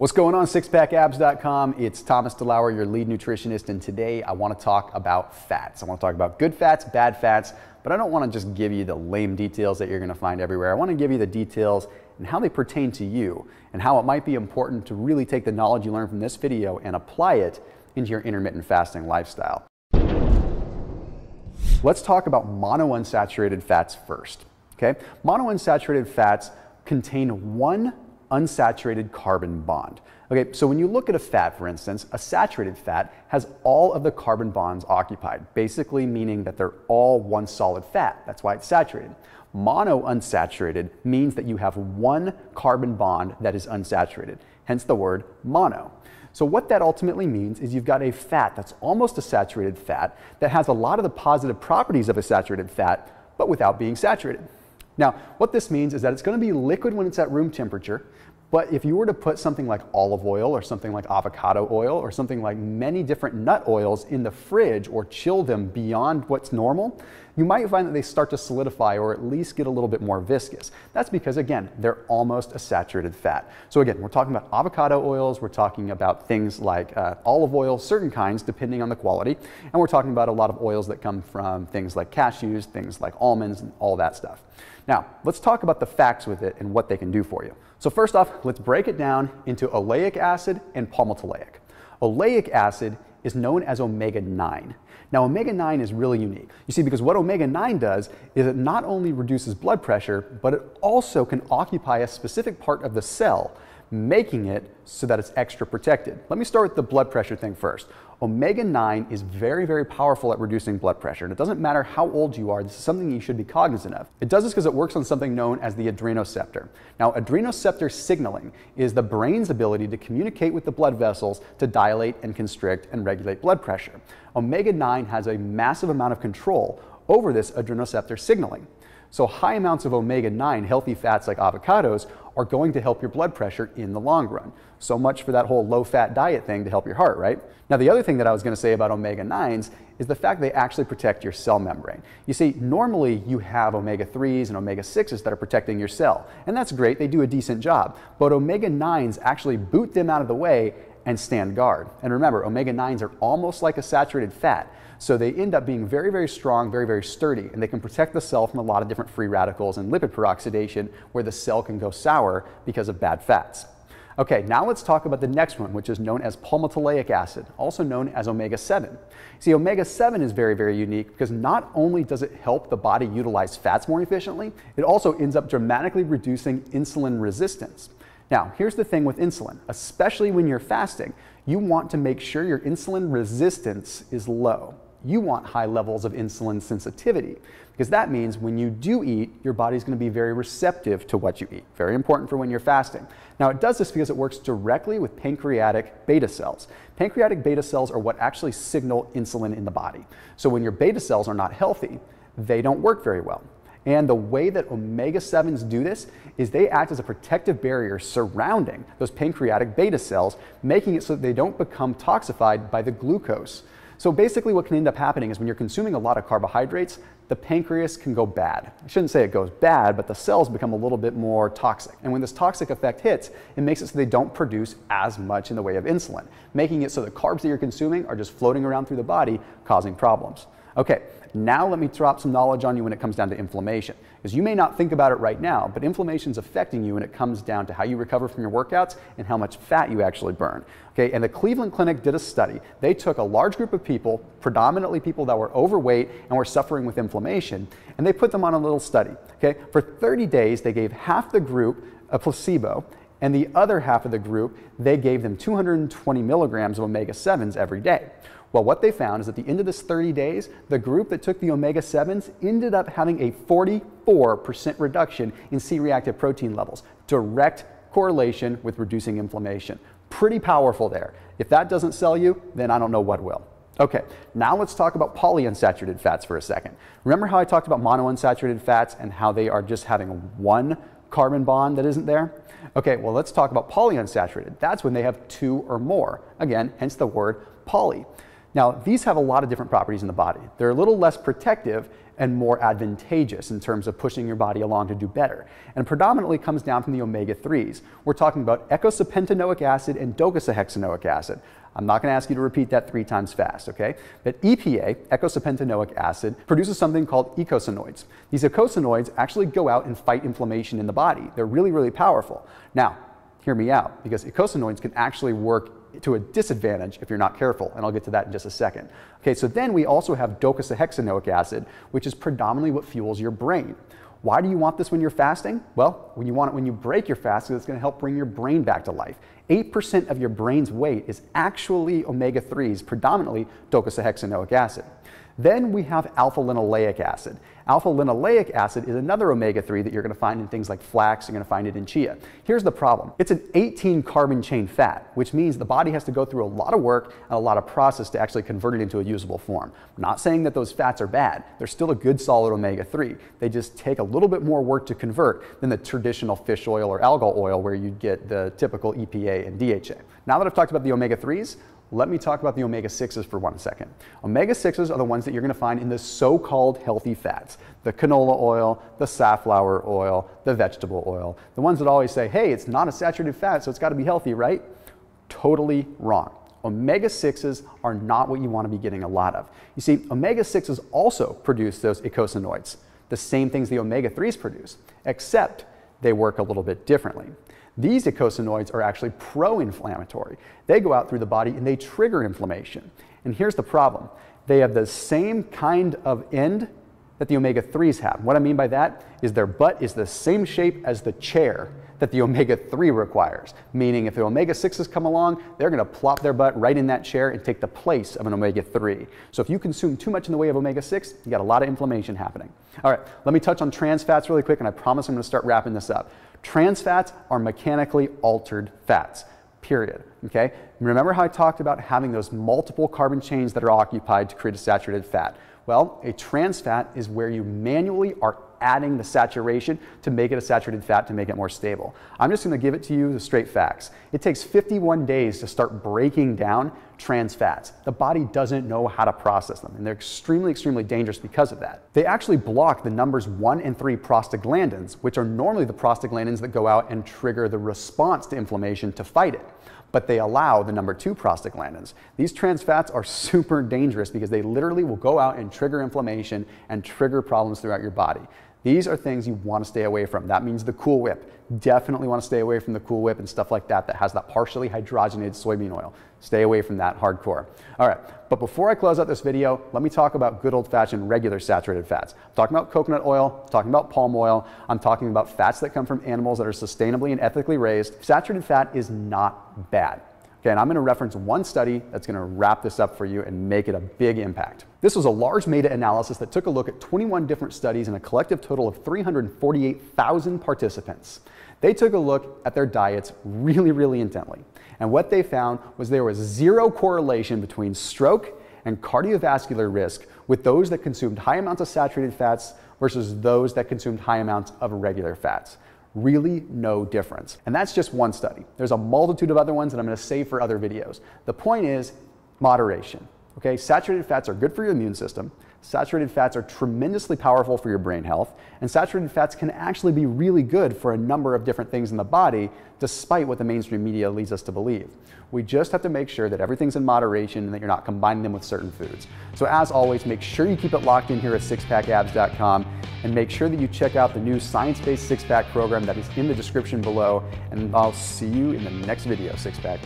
What's going on, SixPackAbs.com? It's Thomas DeLauer, your lead nutritionist, and today I want to talk about fats. I want to talk about good fats, bad fats, but I don't want to just give you the lame details that you're going to find everywhere. I want to give you the details and how they pertain to you and how it might be important to really take the knowledge you learn from this video and apply it into your intermittent fasting lifestyle. Let's talk about monounsaturated fats first. Okay? Monounsaturated fats contain one unsaturated carbon bond. Okay, so when you look at a fat, for instance, a saturated fat has all of the carbon bonds occupied, basically meaning that they're all one solid fat. That's why it's saturated. Monounsaturated means that you have one carbon bond that is unsaturated, hence the word mono. So what that ultimately means is you've got a fat that's almost a saturated fat that has a lot of the positive properties of a saturated fat, but without being saturated. Now, what this means is that it's going to be liquid when it's at room temperature, but if you were to put something like olive oil or something like avocado oil or something like many different nut oils in the fridge or chill them beyond what's normal, you might find that they start to solidify or at least get a little bit more viscous. That's because, again, they're almost a saturated fat. So again, we're talking about avocado oils, we're talking about things like olive oil, certain kinds depending on the quality, and we're talking about a lot of oils that come from things like cashews, things like almonds, and all that stuff. Now, let's talk about the facts with it and what they can do for you. So first off, let's break it down into oleic acid and palmitoleic. Oleic acid is known as omega-9. Now, omega-9 is really unique. You see, because what omega-9 does is it not only reduces blood pressure, but it also can occupy a specific part of the cell, making it so that it's extra protected. Let me start with the blood pressure thing first. Omega-9 is very, very powerful at reducing blood pressure, and it doesn't matter how old you are, this is something you should be cognizant of. It does this because it works on something known as the adrenoceptor. Now, adrenoceptor signaling is the brain's ability to communicate with the blood vessels to dilate and constrict and regulate blood pressure. Omega-9 has a massive amount of control over this adrenoceptor signaling. So high amounts of omega-9, healthy fats like avocados, are going to help your blood pressure in the long run. So much for that whole low-fat diet thing to help your heart, right? Now, the other thing that I was going to say about omega-9s is the fact they actually protect your cell membrane. You see, normally you have omega-3s and omega-6s that are protecting your cell, and that's great, they do a decent job, but omega-9s actually boot them out of the way and stand guard. And remember, omega-9s are almost like a saturated fat, so they end up being very, very strong, very, very sturdy, and they can protect the cell from a lot of different free radicals and lipid peroxidation where the cell can go sour because of bad fats. Okay, now let's talk about the next one, which is known as palmitoleic acid, also known as omega-7. See, omega-7 is very, very unique because not only does it help the body utilize fats more efficiently, it also ends up dramatically reducing insulin resistance. Now, here's the thing with insulin, especially when you're fasting, you want to make sure your insulin resistance is low. You want high levels of insulin sensitivity because that means when you do eat, your body's going to be very receptive to what you eat. Very important for when you're fasting. Now, it does this because it works directly with pancreatic beta cells. Pancreatic beta cells are what actually signal insulin in the body. So when your beta cells are not healthy, they don't work very well. And the way that omega-7s do this is they act as a protective barrier surrounding those pancreatic beta cells, making it so that they don't become toxified by the glucose. So basically what can end up happening is when you're consuming a lot of carbohydrates, the pancreas can go bad. I shouldn't say it goes bad, but the cells become a little bit more toxic. And when this toxic effect hits, it makes it so they don't produce as much in the way of insulin, making it so the carbs that you're consuming are just floating around through the body, causing problems. Okay, now let me drop some knowledge on you when it comes down to inflammation. Because you may not think about it right now, but inflammation is affecting you when it comes down to how you recover from your workouts and how much fat you actually burn. Okay, and the Cleveland Clinic did a study. They took a large group of people, predominantly people that were overweight and were suffering with inflammation, and they put them on a little study. Okay, for 30 days, they gave half the group a placebo, and the other half of the group, they gave them 220 milligrams of omega-7s every day. Well, what they found is at the end of this 30 days, the group that took the omega-7s ended up having a 44% reduction in C-reactive protein levels. Direct correlation with reducing inflammation. Pretty powerful there. If that doesn't sell you, then I don't know what will. Okay, now let's talk about polyunsaturated fats for a second. Remember how I talked about monounsaturated fats and how they are just having one carbon bond that isn't there? Okay, well, let's talk about polyunsaturated. That's when they have two or more. Again, hence the word poly. Now, these have a lot of different properties in the body. They're a little less protective and more advantageous in terms of pushing your body along to do better. And predominantly comes down from the omega-3s. We're talking about eicosapentaenoic acid and docosahexaenoic acid. I'm not going to ask you to repeat that 3 times fast, okay? But EPA, eicosapentaenoic acid, produces something called eicosanoids. These eicosanoids actually go out and fight inflammation in the body. They're really, really powerful. Now, hear me out, because eicosanoids can actually work to a disadvantage if you're not careful, and I'll get to that in just a second. Okay, so then we also have docosahexaenoic acid, which is predominantly what fuels your brain. Why do you want this when you're fasting? Well, when you want it when you break your fast, because it's going to help bring your brain back to life. 8% of your brain's weight is actually omega-3s, predominantly docosahexaenoic acid. Then we have alpha-linoleic acid. Alpha-linoleic acid is another omega-3 that you're going to find in things like flax, you're going to find it in chia. Here's the problem. It's an 18 carbon chain fat, which means the body has to go through a lot of work and a lot of process to actually convert it into a usable form. I'm not saying that those fats are bad. They're still a good solid omega-3. They just take a little bit more work to convert than the traditional fish oil or algal oil where you'd get the typical EPA and DHA. Now that I've talked about the omega-3s, let me talk about the omega-6s for 1 second. Omega-6s are the ones that you're going to find in the so-called healthy fats. The canola oil, the safflower oil, the vegetable oil. The ones that always say, hey, it's not a saturated fat, so it's got to be healthy, right? Totally wrong. Omega-6s are not what you want to be getting a lot of. You see, omega-6s also produce those eicosanoids, the same things the omega-3s produce, except they work a little bit differently. These eicosanoids are actually pro-inflammatory. They go out through the body and they trigger inflammation. And here's the problem. They have the same kind of end that the omega-3s have. What I mean by that is their butt is the same shape as the chair that the omega-3 requires. Meaning if the omega-6s come along, they're going to plop their butt right in that chair and take the place of an omega-3. So if you consume too much in the way of omega-6, you got a lot of inflammation happening. All right, let me touch on trans fats really quick, and I promise I'm going to start wrapping this up. Trans fats are mechanically altered fats, period. Okay? Remember how I talked about having those multiple carbon chains that are occupied to create a saturated fat? Well, a trans fat is where you manually are adding the saturation to make it a saturated fat to make it more stable. I'm just going to give it to you the straight facts. It takes 51 days to start breaking down trans fats. The body doesn't know how to process them, and they're extremely, extremely dangerous because of that. They actually block the numbers 1 and 3 prostaglandins, which are normally the prostaglandins that go out and trigger the response to inflammation to fight it. But they allow the number 2 prostaglandins. These trans fats are super dangerous because they literally will go out and trigger inflammation and trigger problems throughout your body. These are things you want to stay away from. That means the Cool Whip. Definitely want to stay away from the Cool Whip and stuff like that that has that partially hydrogenated soybean oil. Stay away from that hardcore. All right, but before I close out this video, let me talk about good old-fashioned regular saturated fats. I'm talking about coconut oil, I'm talking about palm oil, I'm talking about fats that come from animals that are sustainably and ethically raised. Saturated fat is not bad. Okay, and I'm going to reference one study that's going to wrap this up for you and make it a big impact. This was a large meta-analysis that took a look at 21 different studies and a collective total of 348,000 participants. They took a look at their diets really, really intently. And what they found was there was zero correlation between stroke and cardiovascular risk with those that consumed high amounts of saturated fats versus those that consumed high amounts of regular fats. Really no difference. And that's just one study. There's a multitude of other ones that I'm going to save for other videos. The point is moderation. Okay, saturated fats are good for your immune system. Saturated fats are tremendously powerful for your brain health. And saturated fats can actually be really good for a number of different things in the body, despite what the mainstream media leads us to believe. We just have to make sure that everything's in moderation and that you're not combining them with certain foods. So as always, make sure you keep it locked in here at SixPackAbs.com and make sure that you check out the new science-based six-pack program that is in the description below. And I'll see you in the next video, Six Pack.